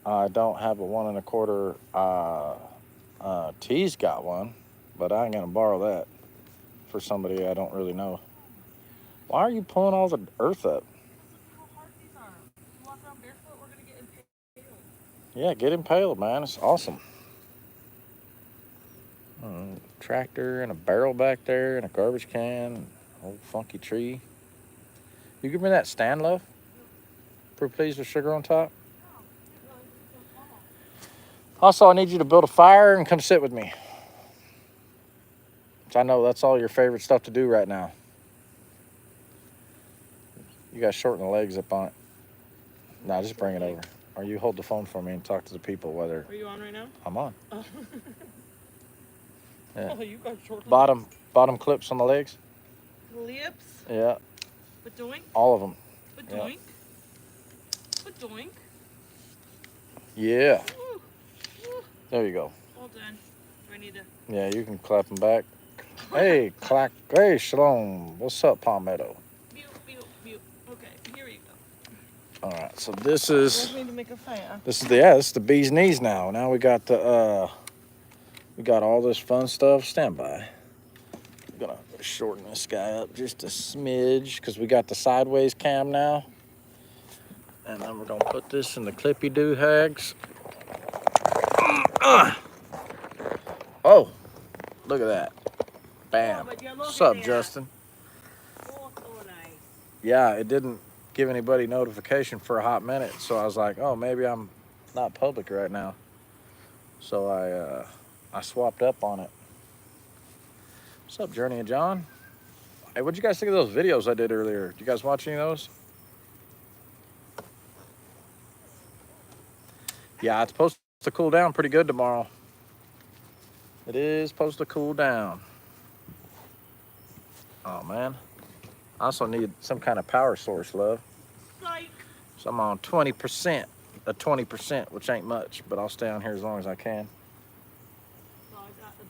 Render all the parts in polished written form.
I don't have a 1 1/4. T's got one, but I ain't gonna borrow that for somebody I don't really know. Why are you pulling all the earth up? Because look how hard these are. You walk around barefoot, we're gonna get impaled. Yeah, get impaled, man. It's awesome. Tractor and a barrel back there and a garbage can, old funky tree. You give me that stand, love? No, Pretty please with sugar on top. no, I didn't realize it was so small. Also, I need you to build a fire and come sit with me. I know that's all your favorite stuff to do right now. You got to shorten the legs up on it. Nah, just bring it over. Or you hold the phone for me and talk to the people whether Are you on right now? I'm on. Oh, Yeah. oh you got short legs. Bottom clips on the legs. Lips. Yeah, But doink. all of them. But Yeah. doink. But doink. Yeah. Woo. Woo. There you go. All done. Do I need to? Yeah, you can clap them back. Hey, clack. Hey, Shalom. What's up, Palmetto? Pew, pew, pew. Okay, here we go. All right. So this You is want me to make a fire? this is the bee's knees now. Now we got all this fun stuff. Stand by. I'm gonna shorten this guy up just a smidge because we got the sideways cam now. And then we're gonna put this in the clippy doo hags. Oh, look at that. Bam. What's up, Justin? Oh, so nice. Yeah, it didn't give anybody notification for a hot minute, so I was like, oh, maybe I'm not public right now. So I swapped up on it. What's up, Journey and John? Hey, what'd you guys think of those videos I did earlier? Did you guys watch any of those? Yeah, it's supposed to cool down pretty good tomorrow. It is supposed to cool down. Oh man. I also need some kind of power source, love. Psych. So I'm on 20%. A 20%, which ain't much, but I'll stay on here as long as I can. So I got a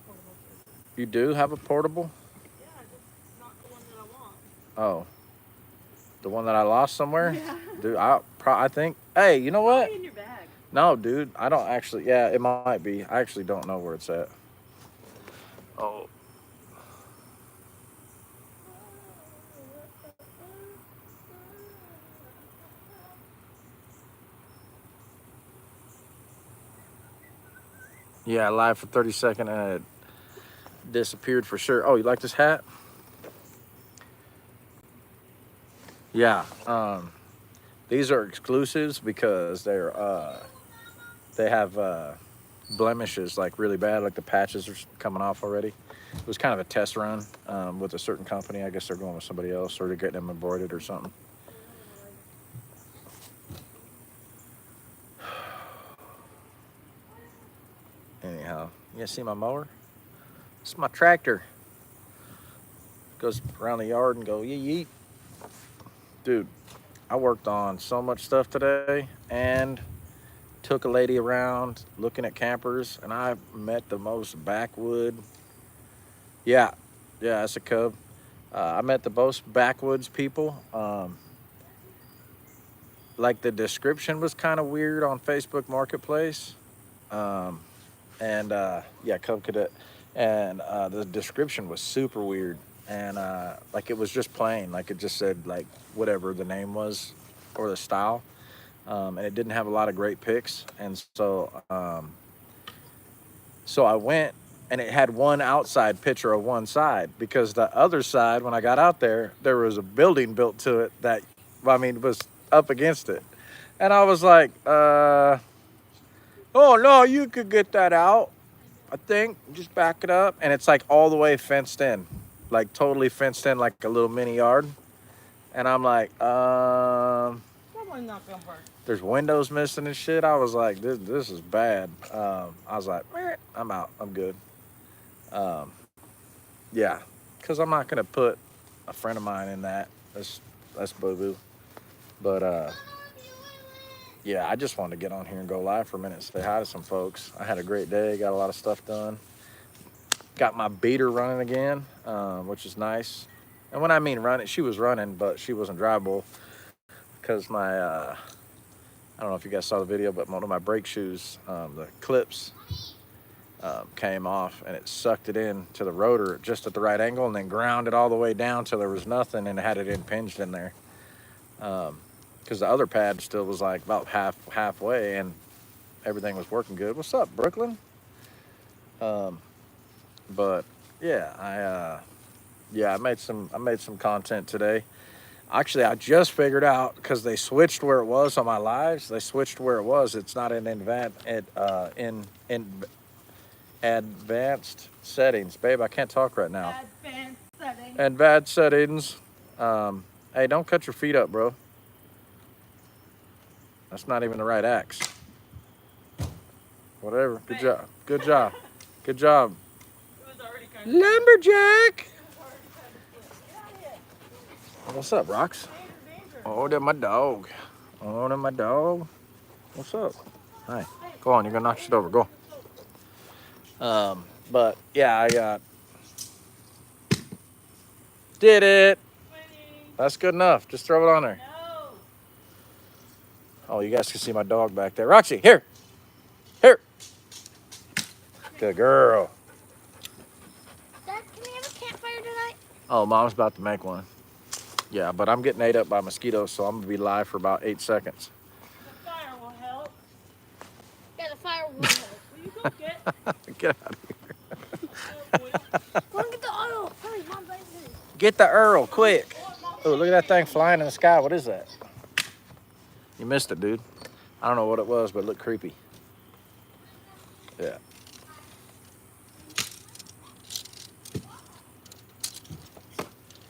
portable charger. You do have a portable? Yeah, just not the one that I want. Oh, the one that I lost somewhere? Yeah. Dude, I think. Hey, you know what? Probably in your bag. No, dude, I don't actually. Yeah, it might be. I actually don't know where it's at. Oh, yeah, live for 30 seconds and it disappeared for sure. Oh, you like this hat? Yeah. These are exclusives because they have blemishes like really bad, like the patches are coming off already. It was kind of a test run with a certain company. I guess they're going with somebody else or they're getting them embroidered or something. Anyhow, you see my mower? It's my tractor. Goes around the yard and go yeet yeet. Dude, I worked on so much stuff today and took a lady around looking at campers and I met the most backwood. Yeah, yeah, that's a cub. I met the most backwoods people. Like the description was kind of weird on Facebook Marketplace. Um, and yeah, Cub Cadet. And the description was super weird. And like it was just plain, like it just said like whatever the name was or the style. And it didn't have a lot of great pics. And so I went and it had one outside picture of one side because the other side, when I got out there was a building built to it that, I mean, was up against it. And I was like, oh no, you could get that out. I think just back it up. And it's like all the way fenced in, like totally fenced in, like a little mini yard. And I'm like, Probably not gonna work. there's windows missing and shit. I was like, this is bad. I was like, meh, I'm out. I'm good. Um, yeah, because I'm not gonna put a friend of mine in that. That's boo boo. But yeah, I just wanted to get on here and go live for a minute and say hi to some folks. I had a great day. Got a lot of stuff done. Got my beater running again, which is nice. And when I mean running, she was running, but she wasn't drivable because I don't know if you guys saw the video, but one of my brake shoes, the clips came off, and it sucked it in to the rotor just at the right angle, and then ground it all the way down till there was nothing, and had it impinged in there. Because the other pad still was like about halfway, and everything was working good. What's up, Brooklyn? But yeah, I made some content today. Actually, I just figured out, because they switched where it was on my lives. They switched where it was. It's not in advanced settings, babe. I can't talk right now. Advanced settings. Advanced settings. Hey, don't cut your feet up, bro. That's not even the right axe. Whatever. Good job. Good job. Good job. It was already kind of. Lumberjack. Get out of here. What's up, Rox? Danger. Oh, that's my dog. Oh, that's my dog. What's up? Hi. Go on. You're gonna knock shit over. Go. But yeah, I did it. Winning. That's good enough. Just throw it on there. No. Oh, you guys can see my dog back there. Roxy, here. Here. Good girl. Dad, can we have a campfire tonight? Oh, Mom's about to make one. Yeah, but I'm getting ate up by mosquitoes, so I'm going to be live for about 8 seconds. The fire will help. Yeah, the fire will help. Will you go get? Get out of here. Oh, boy. Go and get the oil. Hurry, Mom's right here. Get the Earl, quick. Oh, look at that thing flying in the sky. What is that? You missed it, dude. I don't know what it was, but it looked creepy. Yeah.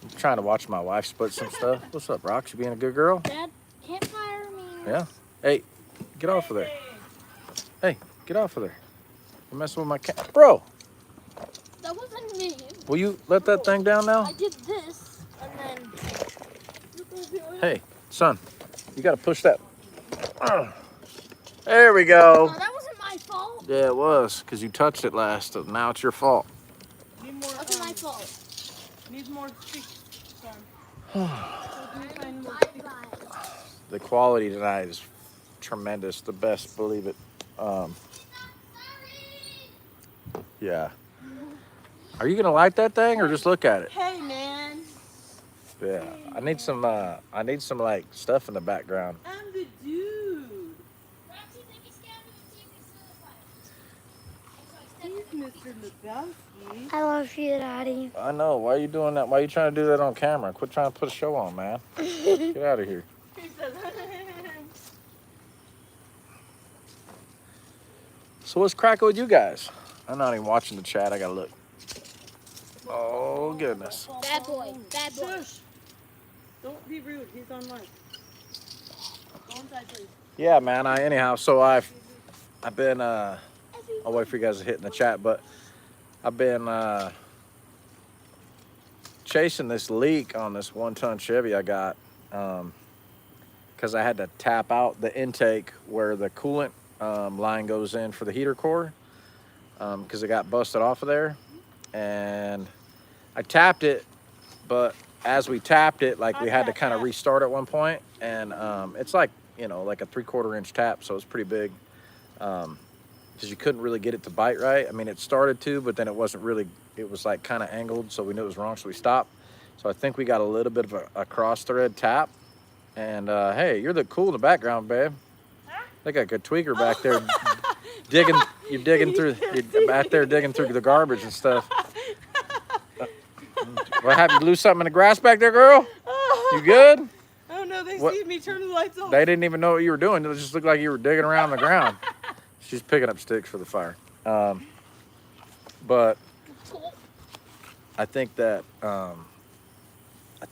I'm trying to watch my wife split some stuff. What's up, Rox? You being a good girl? Dad, campfire means... Yeah. Hey, get off of there. Hey, get off of there. You're messing with my cat. Bro, That wasn't me. will you let that thing down now? I did this, and then... Hey, son, you got to push that. There we go. Oh, that wasn't my fault. Yeah, it was, because you touched it last. So now it's your fault. Need more. That wasn't my fault. Need more sticks, son. So can we find more sticks? Bye-bye. The quality tonight is tremendous. The best, believe it. Yeah. Are you gonna light that thing or just look at it? Hey, man. Yeah. I need some like stuff in the background. I'm the dude. He's Mr. Lebowski. I love you, Daddy. I know. Why are you doing that? Why are you trying to do that on camera? Quit trying to put a show on, man. Get out of here. He says, So what's cracking with you guys? I'm not even watching the chat. I gotta look. Oh goodness. Bad boy. Bad boy. Shush. Don't be rude. He's on mic. Go inside, please. Yeah, man. So I've been I'll wait for you guys to hit in the chat, but I've been chasing this leak on this 1-ton Chevy I got because I had to tap out the intake where the coolant line goes in for the heater core because it got busted off of there, and I tapped it, but as we tapped it, like we had to kind of restart at one point, and it's like, you know, like a 3/4 inch tap, so it's pretty big, because you couldn't really get it to bite right. I mean, it started to, but then it wasn't really, it was like kind of angled, so we knew it was wrong, so we stopped. So I think we got a little bit of a cross thread tap, and hey, you're the cool in the background, babe. They got a good tweaker back there digging. You're digging through. You're back there digging through the garbage and stuff. What happened? You lose something in the grass back there, girl? You good? Oh no, they What- see me turn the lights off. They didn't even know what you were doing. It just looked like you were digging around the ground. She's picking up sticks for the fire. But I think that I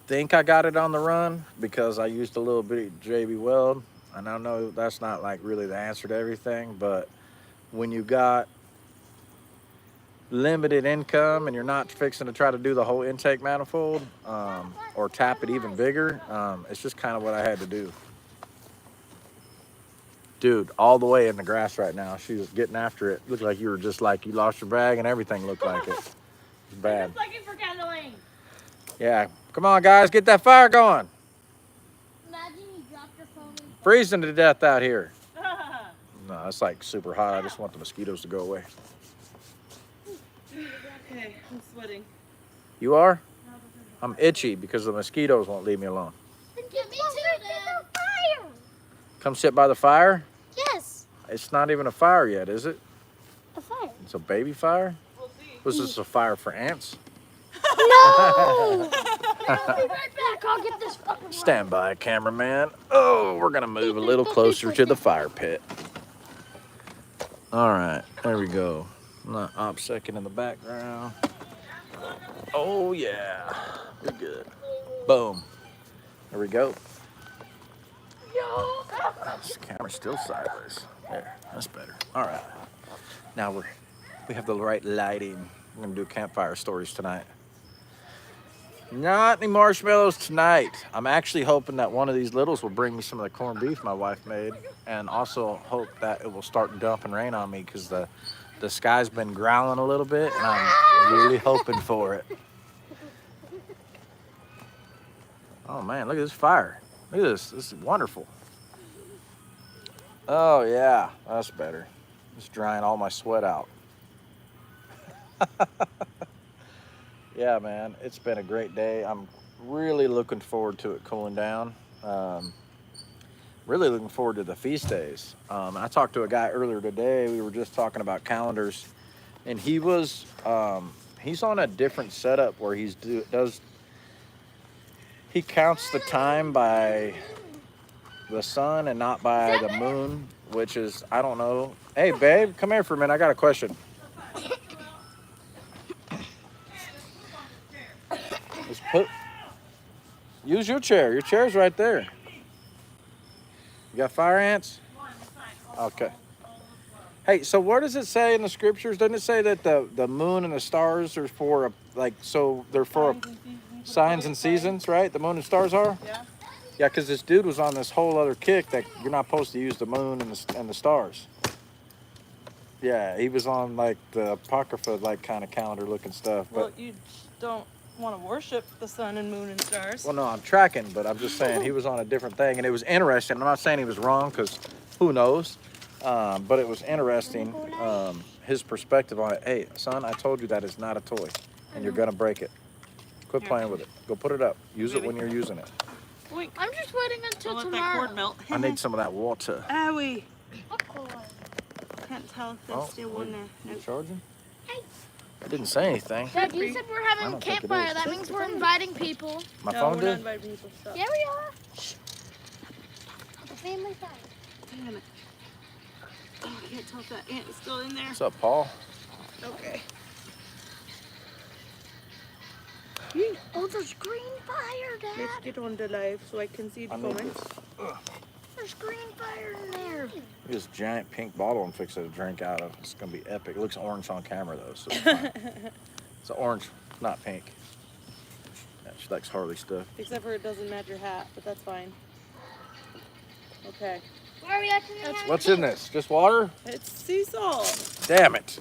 think I got it on the run because I used a little bit of JB Weld. And I know that's not like really the answer to everything, but when you got limited income and you're not fixing to try to do the whole intake manifold or tap it even bigger, it's just kind of what I had to do. Dude, all the way in the grass right now. She was getting after it. Looked like you were just like, you lost your bag and everything looked like it. It's bad. Just looking for kindling. Yeah, come on guys, get that fire going. Imagine you Freezing to death out here. No, it's like super hot. I just want the mosquitoes to go away. Okay, I'm sweating. You are? I'm itchy because the mosquitoes won't leave me alone. Get me to the fire. Come sit by the fire? Yes, It's not even a fire yet, is it? a fire. It's a baby fire? We'll see. Was this a fire for ants? No! I'll be right back. I'll get this fucking Stand by, cameraman. Oh, we're gonna move a little closer to the fire pit. All right, there we go. Not OPSECing in the background. Oh yeah, we're good. Boom. There we go. This camera's still sideways. There, that's better. All right. Now we have the right lighting. We're gonna do campfire stories tonight. Not any marshmallows tonight. I'm actually hoping that one of these littles will bring me some of the corned beef my wife made, and also hope that it will start dumping rain on me because the sky's been growling a little bit, and I'm really hoping for it. Oh man, look at this fire. Look at this. This is wonderful. Oh yeah, that's better. Just drying all my sweat out. Yeah, man, it's been a great day. I'm really looking forward to it cooling down. Really looking forward to the feast days. I talked to a guy earlier today. We were just talking about calendars, and he was he's on a different setup where he counts the time by the sun and not by the moon, which is, I don't know. Hey, babe, come here for a minute. I got a question. Use your chair. Your chair's right there. You got fire ants? Okay. Hey, so what does it say in the scriptures? Doesn't it say that the moon and the stars are for they're for signs and seasons, right? The moon and stars are? Yeah. Yeah, because this dude was on this whole other kick that you're not supposed to use the moon and the stars. Yeah, he was on like the Apocrypha like kind of calendar looking stuff. Well, But you don't want to worship the sun and moon and stars. well, no, I'm tracking, but I'm just saying he was on a different thing, and it was interesting. I'm not saying he was wrong because who knows, but it was interesting his perspective on it. Hey, son, I told you that is not a toy, and you're gonna break it. Quit playing with it. Go put it up. Use it when you're using it. Wait, I'm just waiting until don't let that tomorrow. cord melt. I need some of that water. Owie. Of course. Can't tell if there's still in there. You Nope. charging? Hey. I didn't say anything. Dad, you said we're I having don't think it campfire. is. That means we're inviting people. My No, phone we're did? not inviting people. Stop. Yeah, we are. The family fire. Damn it. Oh, I can't tell if that ant is still in there. What's up, Paul? Okay. Oh, there's green fire, Dad. Let's get on the live so I can see the I need comments. this. There's green fire in there. Look at this giant pink bottle I'm fixing to drink out of. It's gonna be epic. It looks orange on camera though, so it's fine. It's orange, not pink. Yeah, she likes Harley stuff. Except for it doesn't match your hat, but that's fine. Okay. Why are we actually having What's in this? Just water? It's sea salt. Damn it.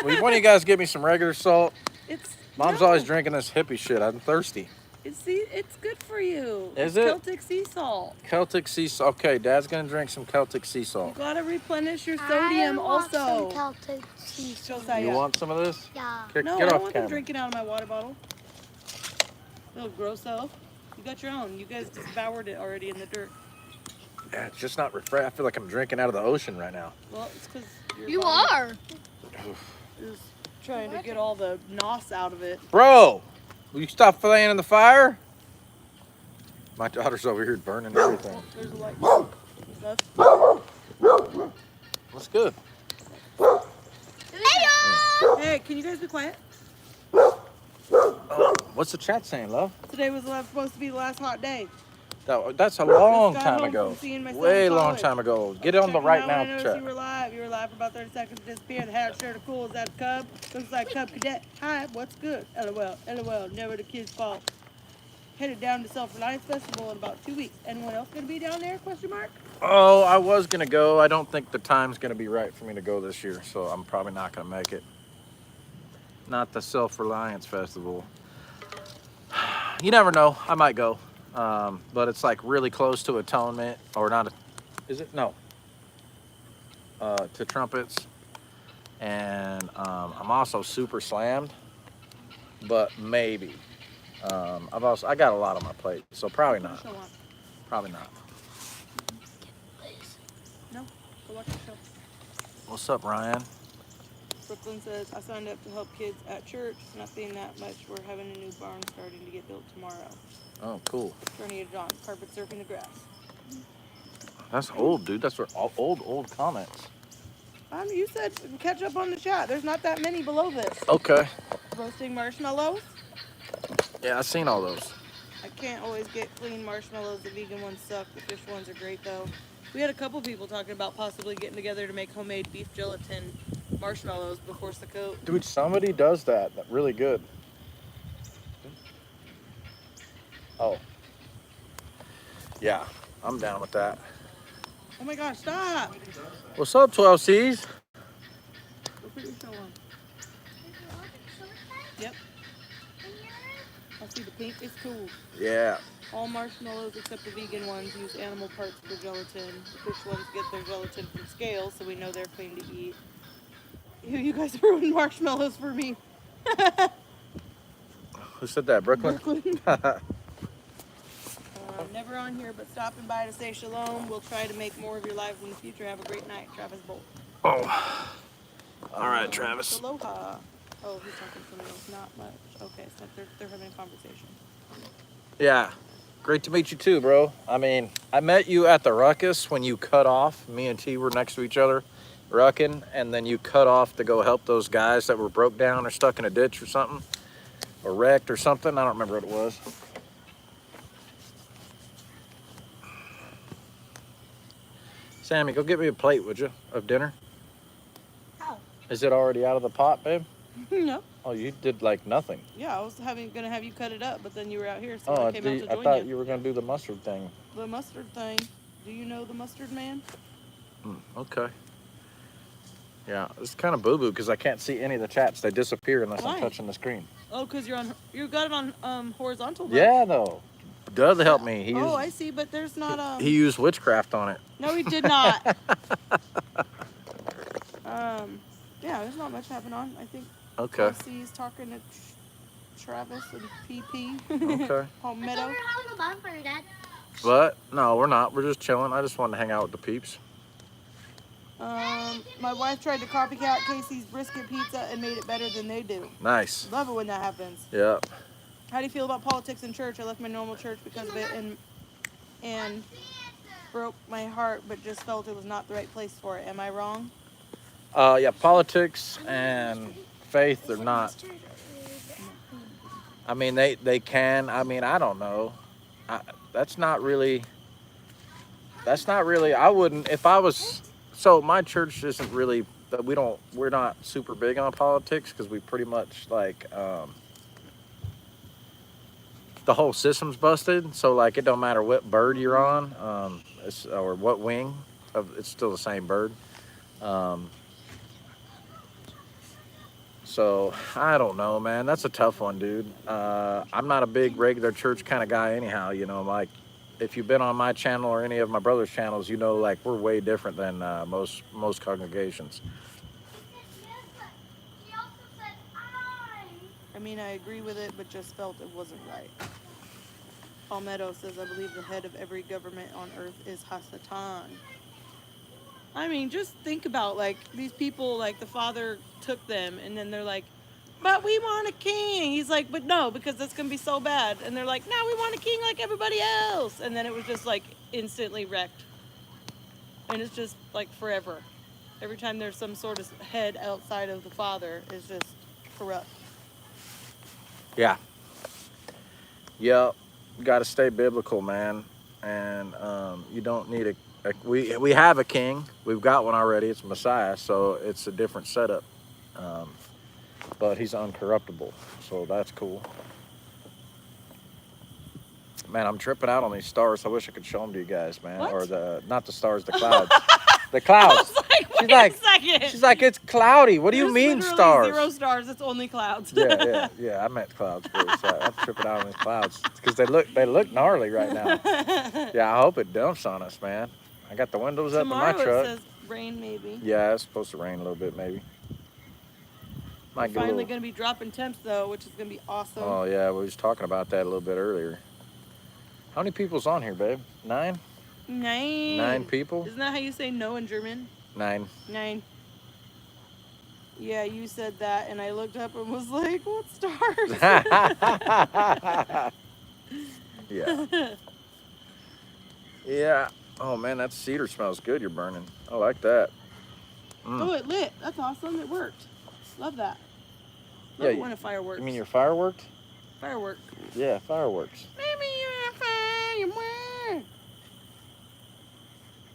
Will one of you guys give me some regular salt? It's Mom's no, always drinking this hippie shit. I'm thirsty. It's good for you. Is It's it? Celtic sea salt. Celtic sea salt. Okay, Dad's gonna drink some Celtic sea You salt. gotta replenish your sodium also. Celtic sea salt. Josiah. You want some of this? Yeah. Get, No, get I don't off want them camera. drinking out of my water bottle. Little grosso. You got your own. You guys devoured it already in the dirt. Yeah, it's just not refresh. I feel like I'm drinking out of the ocean right now. Well, it's because You are. is trying to get all the nos out of it. Bro, will you stop playing in the fire? My daughter's over here burning everything. There's a light and stuff. That's good. Hey, can you guys be quiet? Oh, what's the chat saying, love? Today was supposed to be the last hot day. That's a long Just got time home ago. from seeing my son Way in long college. time ago. Get on the Checking right out now when I noticed chat. You were live. You were live for about 30 seconds. Disappeared. The hat shirt of cool. Is that a cub? Looks like Cub Cadet. Hi, what's good? LOL. LOL. Never the kid's fault. Headed down to Self-Reliance Festival in about 2 weeks. Anyone else gonna be down there? Question mark. Oh, I was gonna go. I don't think the time's gonna be right for me to go this year, so I'm probably not gonna make it. Not the Self-Reliance Festival. You never know. I might go. but it's like really close to atonement, or not. Is it? No. To trumpets, and I'm also super slammed, but maybe. I got a lot on my plate, so probably not. Show on. Probably not. No, go watch the show. What's up, Ryan? Brooklyn says, I signed up to help kids at church. Nothing that much. We're having a new barn starting to get built tomorrow. Oh, cool. Journey to John. Carpet surfing the grass. That's old, dude. That's old comments. You said catch up on the chat. There's not that many below this. Okay. Roasting marshmallows. Yeah, I've seen all those. I can't always get clean marshmallows. The vegan ones suck. The fish ones are great though. We had a couple people talking about possibly getting together to make homemade beef gelatin marshmallows before Sukkot. Dude, somebody does that. Really good. Oh. Yeah, I'm down with that. Oh my gosh, stop! What's up, 12Cs? Go put your show on. Yep. I see the pink is cool. Yeah. All marshmallows except the vegan ones use animal parts for gelatin. The fish ones get their gelatin from scales, so we know they're clean to eat. Ew, you guys ruined marshmallows for me. Who said that, Brooklyn? Brooklyn. Never on here, but stopping by to say shalom. We'll try to make more of your lives in the future. Have a great night, Travis Bolt. Oh. All right, Travis. Aloha. Oh, he's talking to me. Not much. Okay, so they're having a conversation. Yeah. Great to meet you too, bro. I mean, I met you at the ruckus when you cut off. Me and T were next to each other, rucking, and then you cut off to go help those guys that were broke down or stuck in a ditch or something, or wrecked or something. I don't remember what it was. Sammy, go get me a plate, would you, of dinner? How? Is it already out of the pot, babe? No. Oh, you did like nothing. Yeah, I was gonna have you cut it up, but then you were out here, so Oh, I came out to I join thought you. you were gonna do the mustard thing. The mustard thing. Do you know the mustard man? Okay. Yeah, it's kind of boo-boo because I can't see any of the chats. They disappear unless Why? I'm touching the screen. Oh, cause you got it on horizontal. Though. Yeah, though. Doug helped me. He Oh, used, I see, but there's not he used witchcraft on it. No, he did not. Yeah, there's not much happening on. I think Okay. C's talking to Travis and PP. Okay. Home I Meadow. thought we were having a bonfire, Dad. But no, we're not. We're just chilling. I just wanted to hang out with the peeps. My wife tried to copycat Casey's brisket pizza and made it better than they do. Nice. Love it when that happens. Yeah. How do you feel about politics in church? I left my normal church because of it and broke my heart, but just felt it was not the right place for it. Am I wrong? Yeah, politics and faith, they're not. I mean, they can. I mean, I don't know. That's not really, I wouldn't, if I was, so my church isn't really, we're not super big on politics because we pretty much like, the whole system's busted. So like, it don't matter what bird you're on, or what wing, it's still the same bird. So I don't know, man. That's a tough one, dude. I'm not a big regular church kind of guy anyhow, you know, like if you've been on my channel or any of my brother's channels, you know, like we're way different than most congregations. I mean, I agree with it, but just felt it wasn't right. Palmetto says, I believe the head of every government on earth is Hasatan. I mean, just think about, like, these people, like, the father took them, and then they're like, but we want a king. He's like, but no, because that's going to be so bad. And they're like, no, we want a king like everybody else. And then it was just, like, instantly wrecked. And it's just, like, forever. Every time there's some sort of head outside of the father, it's just corrupt. Yeah. Yep. Got to stay biblical, man. And you don't need we have a king. We've got one already. It's Messiah, so it's a different setup. But he's uncorruptible, so that's cool. Man, I'm tripping out on these stars. I wish I could show them to you guys, man. What? Or not the stars, the clouds. The clouds. Wait She's like, a second. she's like, it's cloudy. What do you There's mean literally stars? 0 stars. It's only clouds. Yeah. I meant clouds. But I'm tripping out on these clouds because they look gnarly right now. Yeah, I hope it dumps on us, man. I got the windows up in my Tomorrow truck. it says rain maybe. Yeah, it's supposed to rain a little bit, maybe. We're Might get a finally little. gonna be dropping temps though, which is gonna be awesome. Oh yeah, we was talking about that a little bit earlier. How many people's on here, babe? 9? 9. 9 people? Isn't that how you say no in German? 9. 9. Yeah, you said that, and I looked up and was like, what stars? Yeah. Yeah. Oh man, that cedar smells good. You're burning. I like that. Oh, it lit. That's awesome. It worked. Love that. Love Yeah, it when a fireworks. You mean your fireworks? firework? Yeah, fireworks. Maybe you're a firework.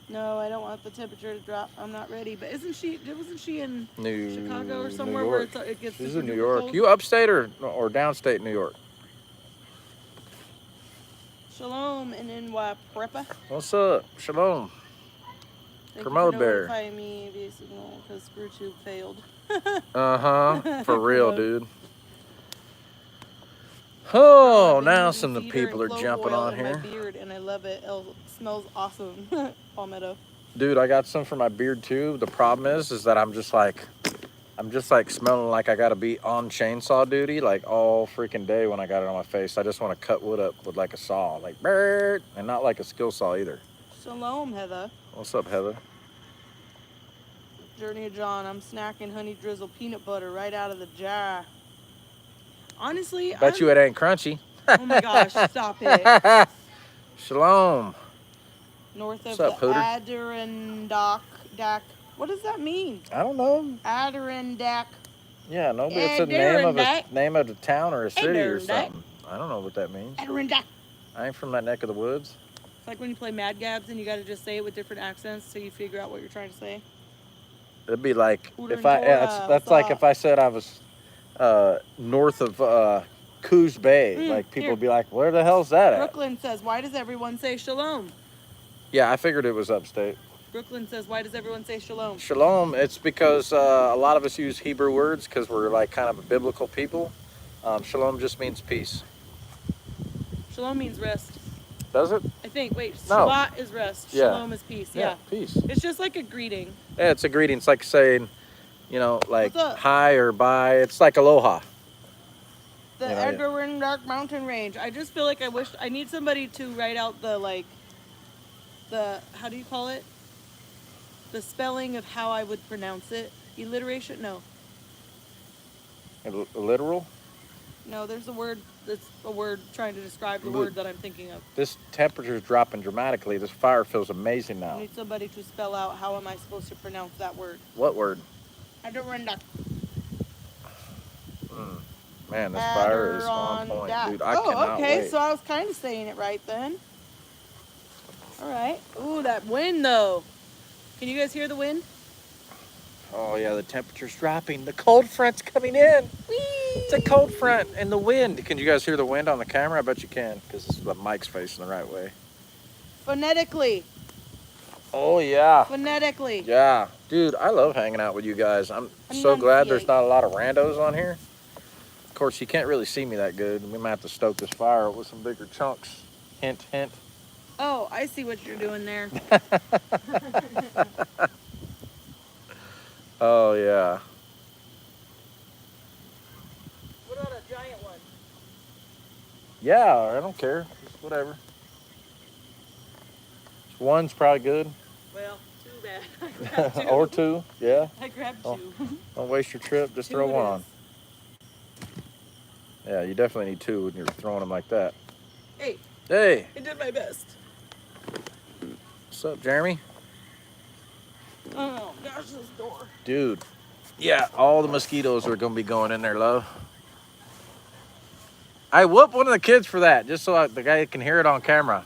No, I don't want the temperature to drop. I'm not ready. But wasn't she in Chicago or somewhere New where York. it gets She's super in New duper York. cold? You upstate or downstate New York? Shalom and NY Preppa. What's up? Shalom. Thank Kermode you for Bear. notifying me via signal because ScrewTube failed. Uh-huh. For real, dude. Oh, I've been now using some of the cedar people and are clove jumping oil on in my here. beard, and I love it. It smells awesome. Palmetto. Dude, I got some for my beard too. The problem is that I'm just like smelling like I gotta be on chainsaw duty like all freaking day when I got it on my face. I just want to cut wood up with like a saw, like bird, and not like a skill saw either. Shalom, Heather. What's up, Heather? Journey of John. I'm snacking honey drizzle peanut butter right out of the jar. Honestly, Bet you it ain't crunchy. Oh my gosh, stop it. Shalom. North of What's up, the Hooter? Adirondack. What does that mean? I don't know. Adirondack. Yeah, no, but it's a name of a town or a city or Adirondack. something. I don't know what that means. Adirondack. I ain't from that neck of the woods. It's like when you play Mad Gabs and you got to just say it with different accents so you figure out what you're trying to say. It'd be like Hooter if and I. Yeah, Dora, that's like if I said I was north of Coos Bay. Like people here. would be like, "Where the hell's that at?" Brooklyn says, why does everyone say shalom? Yeah, I figured it was upstate. Brooklyn says, why does everyone say shalom? Shalom. It's because a lot of us use Hebrew words because we're like kind of a biblical people. Shalom just means peace. Shalom means rest. Does it? I think. Wait, No. Shabbat is rest. Yeah. Shalom is peace. Yeah. Peace. It's just like a greeting. Yeah, it's a greeting. It's like saying, like What's up? hi or bye. It's like aloha. The Yeah, yeah. Adirondack Mountain Range. I just feel like I need somebody to write out how do you call it? The spelling of how I would pronounce it. Alliteration? No. Literal. No, there's a word that's a word trying to describe the Lit- word that I'm thinking of. This temperature is dropping dramatically. This fire feels amazing I now. need somebody to spell out how am I supposed to pronounce that word. What word? Adirondack. Man, this fire is on point, Adirondack. dude. I cannot okay, wait. so I was kind of saying it right then. All right. Ooh, that wind though. Can you guys hear the wind? Oh yeah, the temperature's dropping. The cold front's coming in. It's a cold front and the wind. Can you guys hear the wind on the camera? I bet you can because the mic's facing the right way. Phonetically. Oh yeah. Phonetically. Yeah, dude, I love hanging out with you guys. I'm so glad there's not a lot of randos on here. Of course, you can't really see me that good. We might have to stoke this fire with some bigger chunks. Hint, hint. Oh, I see what you're doing there. Oh yeah. What about a giant one? Yeah, I don't care. Just whatever. One's probably good. Well, too bad. I grabbed two. Or two, yeah. I grabbed Oh. two. Don't waste your trip. Just Two throw it one is. on. Yeah, you definitely need two when you're throwing them like that. Hey, Hey, I did my best. what's up, Jeremy? Oh gosh, this door. Dude, yeah, all the mosquitoes are gonna be going in there, love. I whoop one of the kids for that, just so the guy can hear it on camera.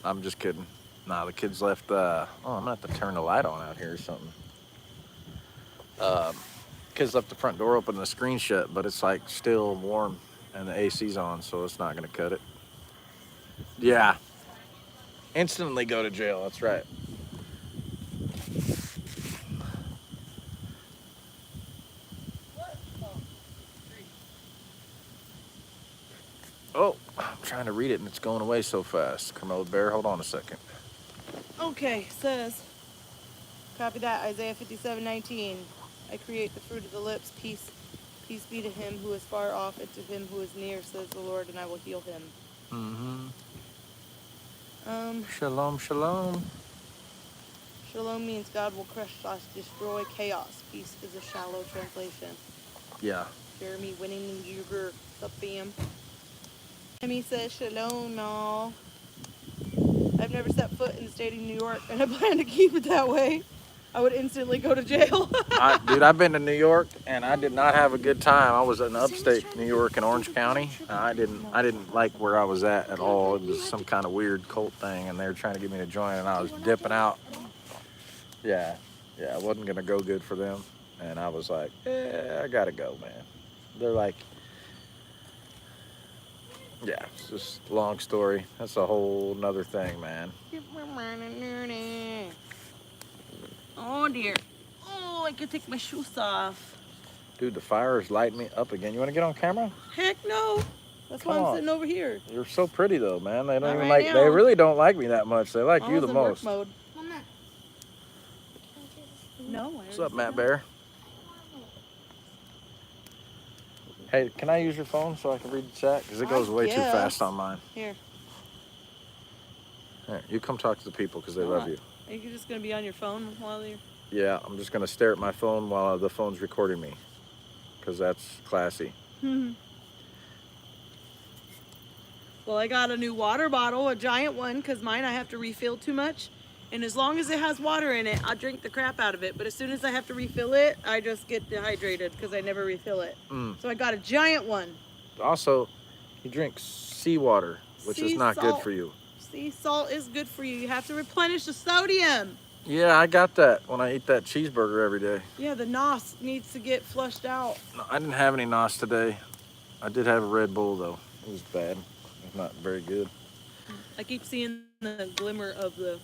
I'm just kidding. Nah, the kids left. I'm gonna have to turn the light on out here or something. Kids left the front door open and the screen shut, but it's like still warm and the AC's on, so it's not gonna cut it. Yeah. Instantly go to jail. That's right. trying to read it and it's going away so fast. Kermode Bear, hold on a second. Okay, says, copy that, Isaiah 57:19. I create the fruit of the lips, peace be to him who is far off and to him who is near, says the Lord, and I will heal him. Shalom, shalom. Shalom means God will crush / destroy chaos. Peace is a shallow translation. Yeah. Jeremy Winning and Uger, what's up, fam? Emmy says, shalom, y'all. I've never set foot in the state of New York, and I plan to keep it that way. I would instantly go to jail. Dude, I've been to New York and I did not have a good time. I was in upstate New York in Orange County. I didn't like where I was at all. It was some kind of weird cult thing, and they were trying to get me to join, and I was dipping out. Yeah, it wasn't gonna go good for them, and I was like, I gotta go, man. They're like, yeah, it's just a long story. That's a whole nother thing, man. Oh dear. Oh, I could take my shoes off. Dude, the fire is lighting me up again. You want to get on camera? Heck no. That's Come why I'm on. sitting over here. You're so pretty though, man. They don't Not even right like. now. They really don't like me that much. They like I you was the in work most. mode. Mama. No. What's up, Matt Bear? Hey, can I use your phone so I can read the chat? Because it goes way too guess. fast on mine. Here. Here, you come talk to the people because they love you. Are you just going to be on your phone while you're... Yeah, I'm just gonna stare at my phone while the phone's recording me, because that's classy. Well, I got a new water bottle, a giant one, because mine I have to refill too much. And as long as it has water in it, I'll drink the crap out of it. But as soon as I have to refill it, I just get dehydrated because I never refill it. So I got a giant one. Also, he drinks seawater, which is Sea not good salt. for you. Sea salt is good for you. You have to replenish the sodium. Yeah, I got that when I eat that cheeseburger every day. Yeah, the NOS needs to get flushed out. No, I didn't have any NOS today. I did have a Red Bull though. It was bad. It was not very good. I keep seeing the glimmer of the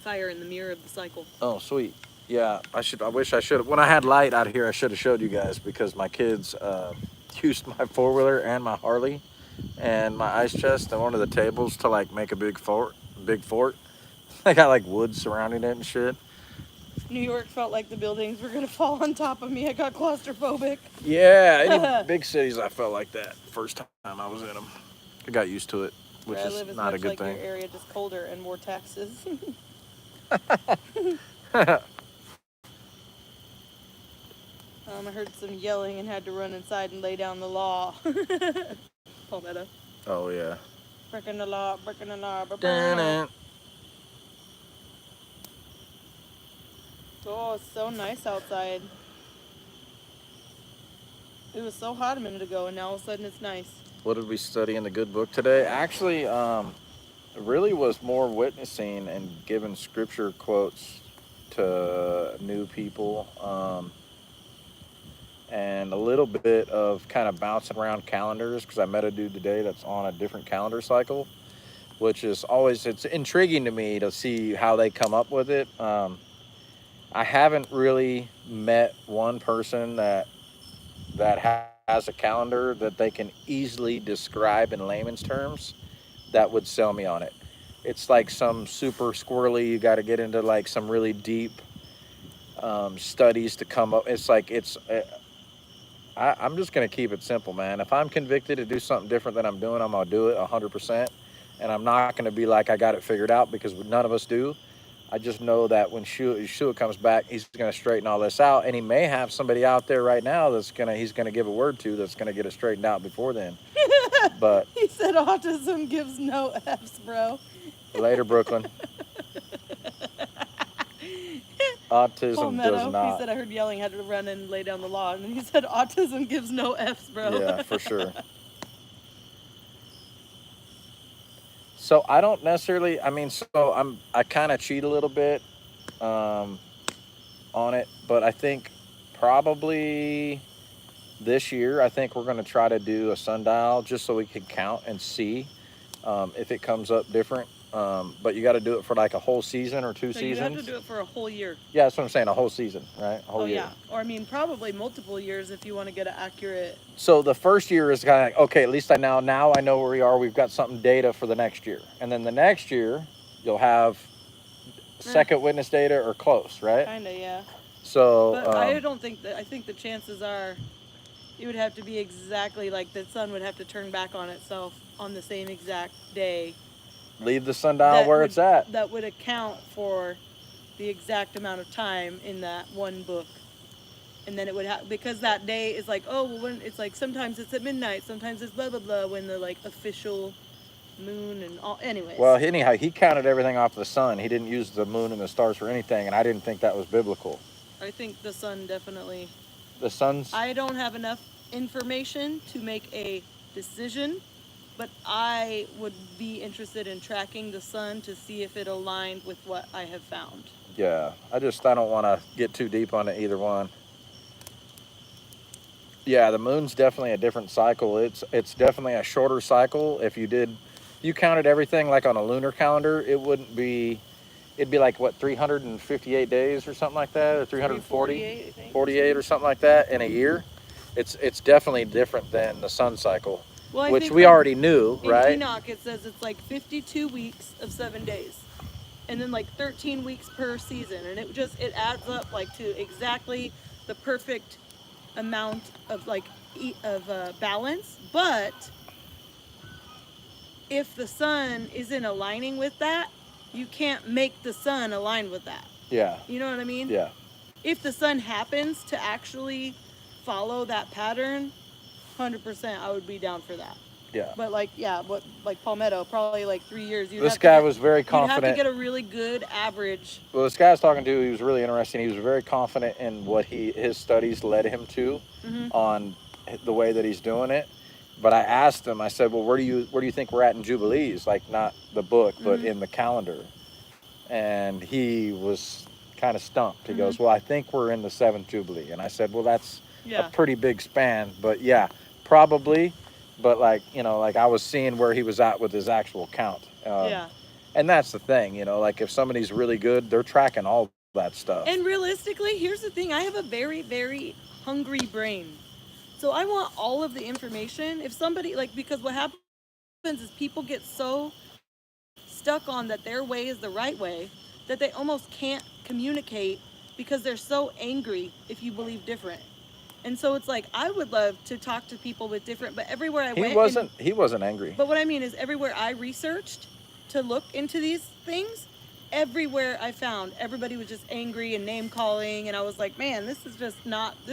fire in the mirror of the cycle. Oh, sweet. Yeah, I wish I should have. When I had light out here, I should have showed you guys because my kids used my four-wheeler and my Harley and my ice chest and one of the tables to like make a big fort. I got like wood surrounding it and shit. New York felt like the buildings were gonna fall on top of me. I got claustrophobic. Yeah, any big cities I felt like that first time I was in them. I got used to it, which Where I is live is not a much good like thing. your area, just colder and more taxes. I heard some yelling and had to run inside and lay down the law. Palmetto. Oh yeah. Breaking the law, breaking the law. Dun-dun. Oh, it's so nice outside. It was so hot a minute ago, and now all of a sudden it's nice. What did we study in the good book today? Actually, it really was more witnessing and giving scripture quotes to new people, and a little bit of kind of bouncing around calendars, because I met a dude today that's on a different calendar cycle, which is always, it's intriguing to me to see how they come up with it. I haven't really met one person that has a calendar that they can easily describe in layman's terms that would sell me on it. It's like some super squirrely, you got to get into like some really deep studies to come up. It's like, I'm just going to keep it simple, man. If I'm convicted to do something different than I'm doing, I'm going to do it 100%. And I'm not going to be like, I got it figured out, because none of us do. I just know that when Yeshua comes back, he's going to straighten all this out. And he may have somebody out there right now he's going to give a word to that's going to get it straightened out before then. But He said autism gives no F's, bro. later, Brooklyn. Autism Palmetto. does not. He said I heard yelling, had to run and lay down the law. And he said autism gives no F's, bro. Yeah, for sure. So I don't necessarily, I kind of cheat a little bit on it, but I think probably this year, I think we're going to try to do a sundial just so we can count and see if it comes up different. but you got to do it for like a whole season or two So you seasons. have to do it for a whole year. Yeah, that's what I'm saying. A whole season, right? A whole Oh year. yeah, or I mean probably multiple years if you want to get an accurate. So the first year is kind of like, okay, at least now I know where we are. We've got something data for the next year, and then the next year you'll have second witness data or close, right? Kinda, yeah. So But I don't think that. I think the chances are, it would have to be exactly like the sun would have to turn back on itself on the same exact day. leave the sundial that where would, it's at. That would account for the exact amount of time in that one book. And then it would have, because that day is like, oh, well, when it's like sometimes it's at midnight, sometimes it's blah blah blah, when the like official moon and all. Anyways. Well, anyhow, he counted everything off the sun. He didn't use the moon and the stars for anything, and I didn't think that was biblical. I think the sun definitely. The sun's. I don't have enough information to make a decision, but I would be interested in tracking the sun to see if it aligned with what I have found. Yeah, I don't want to get too deep on either one. Yeah, the moon's definitely a different cycle. It's definitely a shorter cycle. If you counted everything like on a lunar calendar, it'd be like what, 358 days or something like that, or 340, 348, I think. 48 or something like that in a year. It's definitely different than the sun cycle, Well, I which think we like already knew, in right? Enoch, it says it's like 52 weeks of 7 days, and then like 13 weeks per season, and it adds up like to exactly the perfect amount of like balance. But if the sun isn't aligning with that, you can't make the sun align with that. Yeah. You know what I mean? Yeah. If the sun happens to actually follow that pattern, 100% I would be down for that. Yeah. But like Palmetto, probably like 3 years. This guy was very You'd have confident. to get a really good average. Well, this guy I was talking to, he was really interesting. He was very confident in what his studies led him to on the way that he's doing it. But I asked him, I said, well, where do you think we're at in Jubilees? Like not the book, but in the calendar. And he was kind of stumped. He goes, well, I think we're in the 7th Jubilee. And I said, well, that's a pretty big span. But yeah, probably. But like, like I was seeing where he was at with his actual count. And that's the thing, like if somebody's really good, they're tracking all that stuff. And realistically, here's the thing. I have a very, very hungry brain. So I want all of the information. If somebody, because what happens is people get so stuck on that their way is the right way that they almost can't communicate because they're so angry if you believe different. And so it's like, I would love to talk to people with different, but everywhere I went. He wasn't angry. But what I mean is everywhere I researched to look into these things, everywhere I found, everybody was just angry and name calling. And I was like, man, this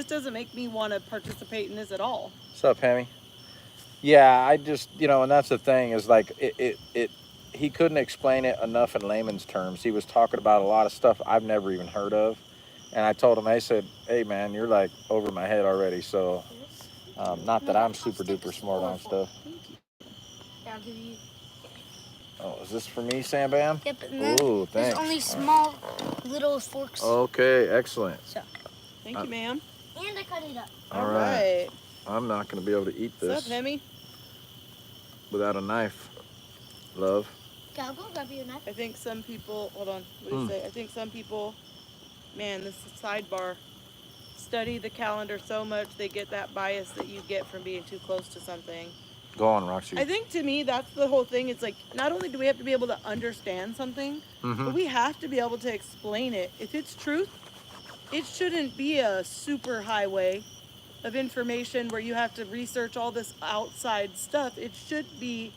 doesn't make me want to participate in this at all. What's up, Hammy? Yeah, I just, and that's the thing is like, he couldn't explain it enough in layman's terms. He was talking about a lot of stuff I've never even heard of. And I told him, I said, hey man, you're like over my head already. So, not that I'm super duper smart on stuff. I'll give you. Oh, is this for me, Sam Bam? Yep, and then Ooh, there's thanks. only small little forks. Okay, excellent. So, Thank you, ma'am. and I cut it up. All right. I'm not going to be able to eat What's this up, Hemi? without a knife. Love. Okay, I'll go grab you a knife. I think some people, hold on, what do you say? I think some people, man, this is sidebar, study the calendar so much they get that bias that you get from being too close to something. Go on, Roxy. I think to me, that's the whole thing. It's like, not only do we have to be able to understand something, but we have to be able to explain it. If it's truth, it shouldn't be a super highway of information where you have to research all this outside stuff. It should be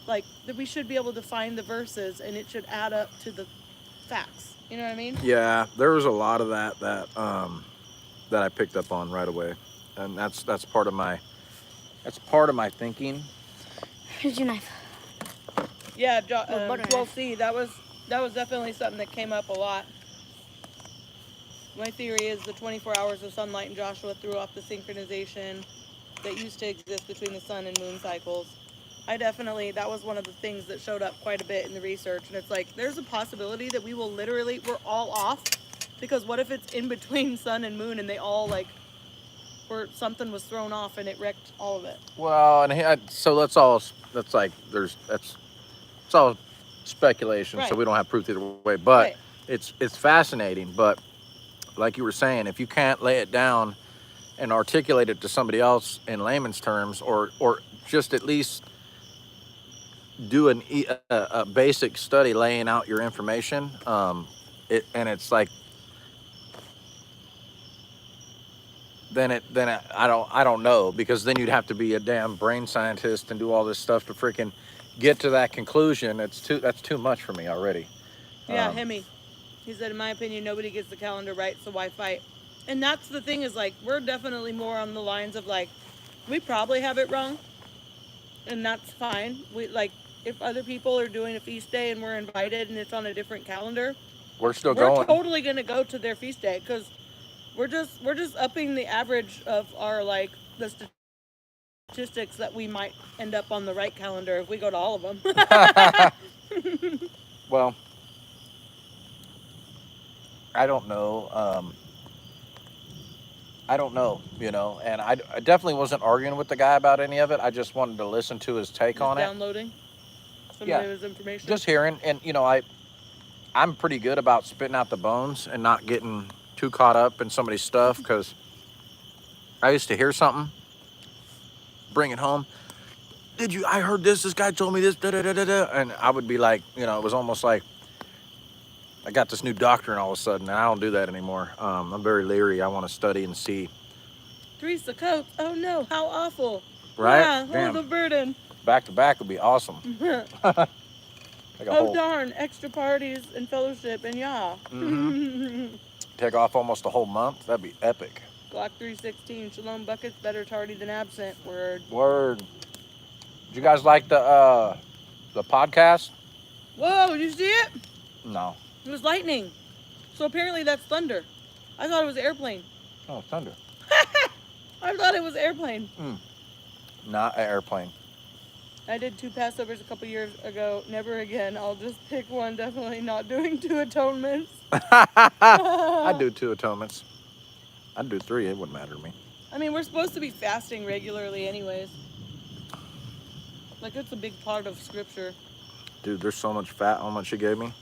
like that we should be able to find the verses and it should add up to the facts. You know what I mean? Yeah, there was a lot of that I picked up on right away, and that's part of my thinking. Here's your knife. Yeah, butter 12C. That was definitely something that came up a lot. My theory is the 24 hours of sunlight in Joshua threw off the synchronization that used to exist between the sun and moon cycles. That was one of the things that showed up quite a bit in the research. And it's like, there's a possibility that we're all off. Because what if it's in between sun and moon and they all something was thrown off and it wrecked all of it? Well, and it's all speculation, so Right. we don't have proof either way. But Right. it's fascinating. But like you were saying, if you can't lay it down and articulate it to somebody else in layman's terms, or just at least do a basic study laying out your information, it's like then I don't know, because then you'd have to be a damn brain scientist and do all this stuff to freaking get to that conclusion. That's too much for me already. Yeah, Hemi. He said, in my opinion, nobody gets the calendar right, so why fight? And that's the thing is, like, we're definitely more on the lines of, like, we probably have it wrong, and that's fine. We, like, if other people are doing a feast day and we're invited and it's on a different calendar, We're still we're going. totally going to go to their feast day, because we're just upping the average of our, like, the statistics that we might end up on the right calendar if we go to all of them. Well, I don't know. I don't know, and I definitely wasn't arguing with the guy about any of it. I just wanted to listen to his take Just on it. downloading some Yeah. of his information. Just hearing, and I'm pretty good about spitting out the bones and not getting too caught up in somebody's stuff, because I used to hear something, bring it home. I heard this guy told me this, da da da da da, and I would be like, it was almost like I got this new doctrine all of a sudden, and I don't do that anymore. I'm very leery. I want to study and see. 3 Sukkot. Oh no, how awful. Right? Yeah, Damn. the burden. Back to back would be awesome. Like a Oh whole, darn, extra parties and fellowship and yeah. take off almost a whole month. That'd be epic. Glock 316, Shalom buckets, better tardy than absent. Word. Word. Did you guys like the podcast? Whoa, did you see it? No. It was lightning. So apparently that's thunder. I thought it was airplane. Oh, thunder. I thought it was airplane. Not an airplane. I did 2 Passovers a couple years ago. Never again. I'll just pick one. Definitely not doing 2 atonements. I'd do 2 atonements. I'd do 3. It wouldn't matter to me. I mean, we're supposed to be fasting regularly anyways. Like, it's a big part of scripture. Dude, there's so much fat on what she gave me.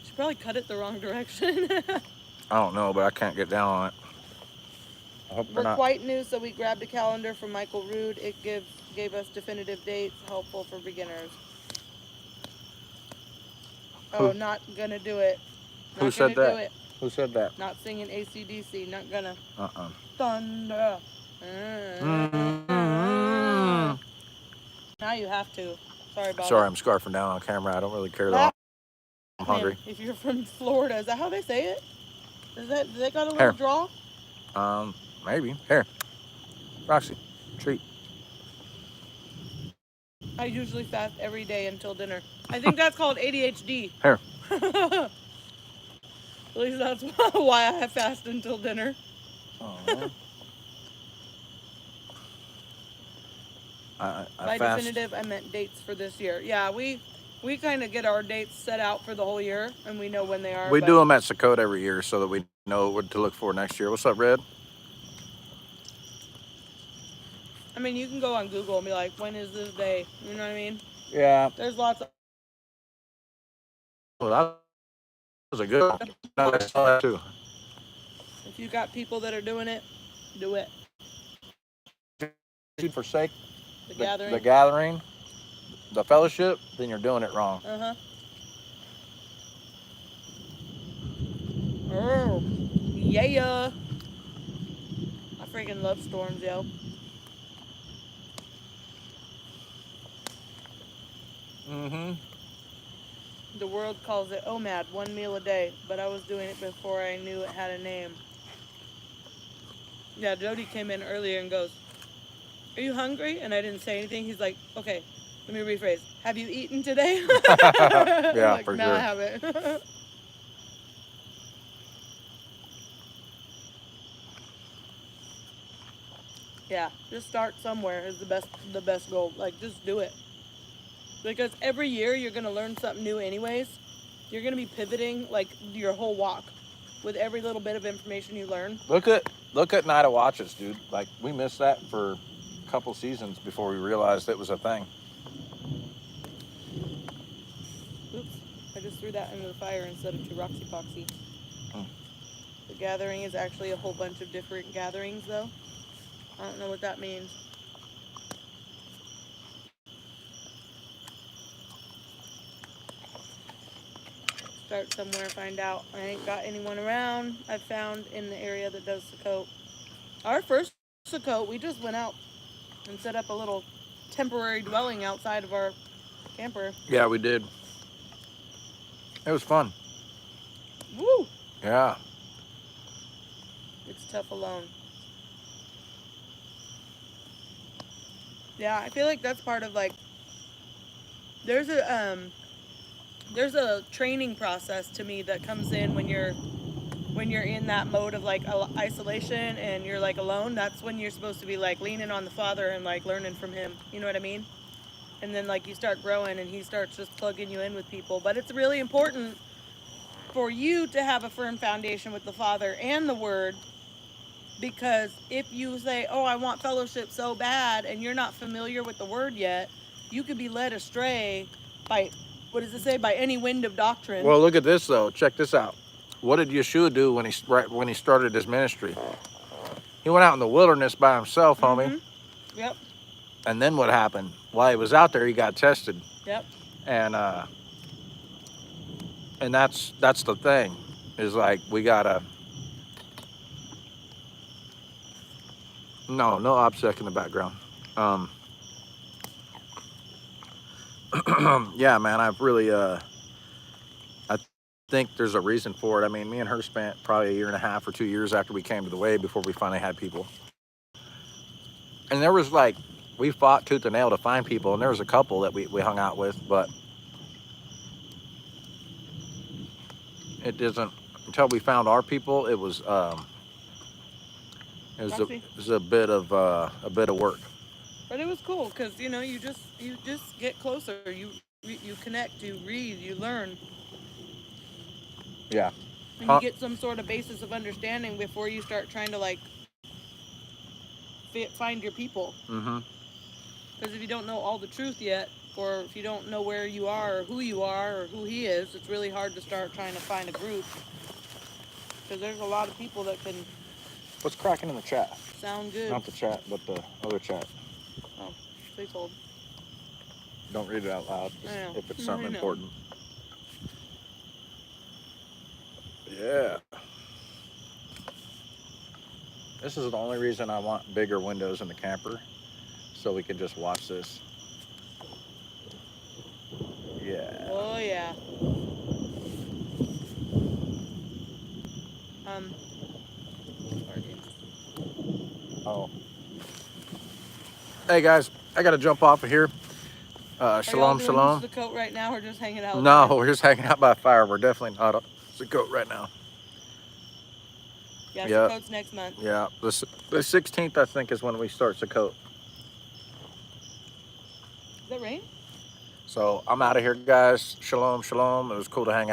She probably cut it the wrong direction. I don't know, but I can't get down on it. I hope We're we're not. quite new, so we grabbed a calendar from Michael Rood. It gave us definitive dates, helpful for beginners. Oh, not gonna do it. Not Who said gonna that? do it. Who said that? Not singing AC/DC. Not gonna. Uh-uh. Thunder. Mm-hmm. Now you have to. Sorry about Sorry, it. I'm scarfing down on camera. I don't really care though. I'm hungry. Man, if you're from Florida, is that how they say it? Do they got a Here. little draw? Maybe. Here. Roxy, treat. I usually fast every day until dinner. I think that's called ADHD. Here. At least that's why I fast until dinner. Oh, man. I By fast. definitive, I meant dates for this year. Yeah, we kind of get our dates set out for the whole year, and we know when they are. We but do them at Sukkot every year so that we know what to look for next year. What's up, Red? I mean, you can go on Google and be like, when is this day? You know what I mean? Yeah. There's lots of... Well, that was a good one. No, I saw that too. If you got people that are doing it, do it. If you forsake The gathering. the gathering, the fellowship, then you're doing it wrong. Uh-huh. Oh, yeah. I freaking love storms, yo. Mm-hmm. The world calls it OMAD, 1 meal a day, but I was doing it before I knew it had a name. Yeah, Jody came in earlier and goes, "Are you hungry?" And I didn't say anything. He's like, "Okay, let me rephrase. Have you eaten today?" Yeah, like, for no, sure. I haven't. Yeah, just start somewhere is the best goal. Like, just do it. Because every year you're gonna learn something new anyways. You're gonna be pivoting like your whole walk with every little bit of information you learn. Look at Night of Watches, dude. Like, we missed that for a couple seasons before we realized it was a thing. just threw that into the fire instead of to Roxy-Poxy. Hmm. The gathering is actually a whole bunch of different gatherings, though. I don't know what that means. Start somewhere, find out. I ain't got anyone around I've found in the area that does Sukkot. Our first Sukkot, we just went out and set up a little temporary dwelling outside of our camper. Yeah, we did. It was fun. Woo! Yeah. It's tough alone. Yeah, I feel like that's part of like there's a training process to me that comes in when you're in that mode of like isolation and you're like alone. That's when you're supposed to be like leaning on the Father and like learning from him. You know what I mean? And then like you start growing and he starts just plugging you in with people. But it's really important for you to have a firm foundation with the Father and the Word, because if you say, oh, I want fellowship so bad, and you're not familiar with the Word yet, you could be led astray by, what does it say, by any wind of doctrine. Well, look at this though. Check this out. What did Yeshua do when he started his ministry? He went out in the wilderness by himself, homie. Yep. And then what happened? While he was out there, he got tested. Yep. And that's the thing, is like we gotta. No OPSEC in the background. Yeah, man, I've really I think there's a reason for it. I mean, me and her spent probably 1.5 or 2 years after we came to the way before we finally had people. And there was like, we fought tooth and nail to find people, and there was a couple that we hung out with, but it isn't until we found our people. It was a bit of work. But it was cool because you know you just get closer. You connect. You read. You learn. Yeah. And you get some sort of basis of understanding before you start trying to like find your people. Mm-hmm. Because if you don't know all the truth yet, or if you don't know where you are or who he is, it's really hard to start trying to find a group. Because there's a lot of people that can What's cracking in the chat? sound good. Not the chat, but the other chat. Oh, please hold. Don't read it out loud I know. if it's something I know. important. Yeah. This is the only reason I want bigger windows in the camper, so we can just watch this. Yeah. Oh yeah. Oh. Hey guys, I gotta jump off of here. Shalom, shalom. The coat right now, or just hanging out? No, we're just hanging out by a fire. We're definitely not a Sukkot right now. Yeah, Yep. Sukkot's next month. Yeah, the 16th I think is when we start Sukkot. Is that rain? So I'm out of here, guys. Shalom, shalom. It was cool to hang out.